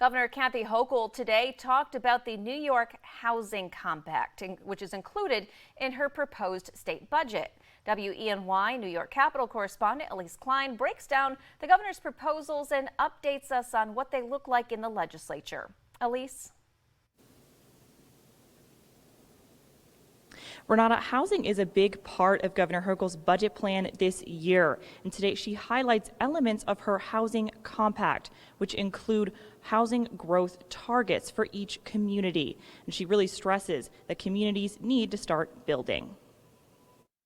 Governor Kathy Hochul today talked about the New York Housing Compact, which is included in her proposed state budget. WENY New York Capitol correspondent Elise Klein breaks down the governor's proposals and updates us on what they look like in the legislature. Elise? Renata, housing is a big part of Governor Hochul's budget plan this year. And today she highlights elements of her housing compact, which include housing growth targets for each community. And she really stresses that communities need to start building.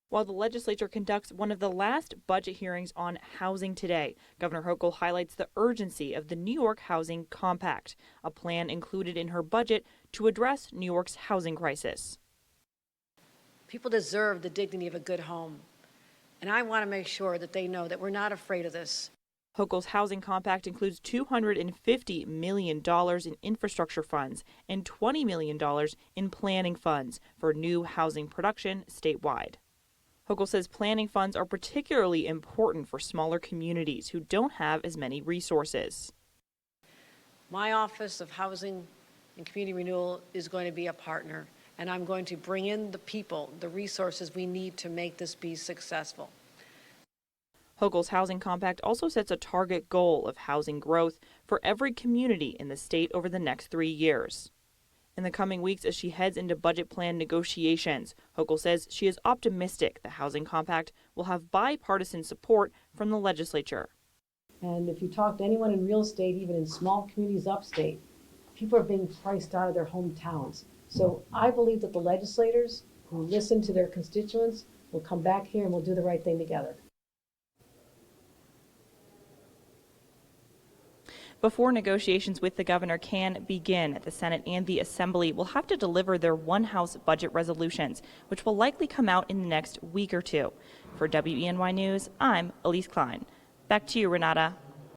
While the legislature conducts one of the last budget hearings on housing today, Governor Hochul highlights the urgency of the New York Housing Compact, a plan included in her budget to address New York's housing crisis. People deserve the dignity of a good home, and I want to make sure that they know that we're not afraid of this. Hochul's housing compact includes $250 million in infrastructure funds and $20 million in planning funds for new housing production statewide. Hochul says planning funds are particularly important for smaller communities who don't have as many resources. My Office of Housing and Community Renewal is going to be a partner, and I'm going to bring in the people, the resources we need to make this be successful. Hochul's housing compact also sets a target goal of housing growth for every community in the state over the next 3 years. In the coming weeks, as she heads into budget plan negotiations, Hochul says she is optimistic the housing compact will have bipartisan support from the legislature. And if you talk to anyone in real estate, even in small communities upstate, people are being priced out of their hometowns. So I believe that the legislators who listen to their constituents will come back here and we'll do the right thing together. Before negotiations with the governor can begin, the Senate and the Assembly will have to deliver their one-house budget resolutions, which will likely come out in the next week or two. For WENY News, I'm Elise Klein. Back to you, Renata.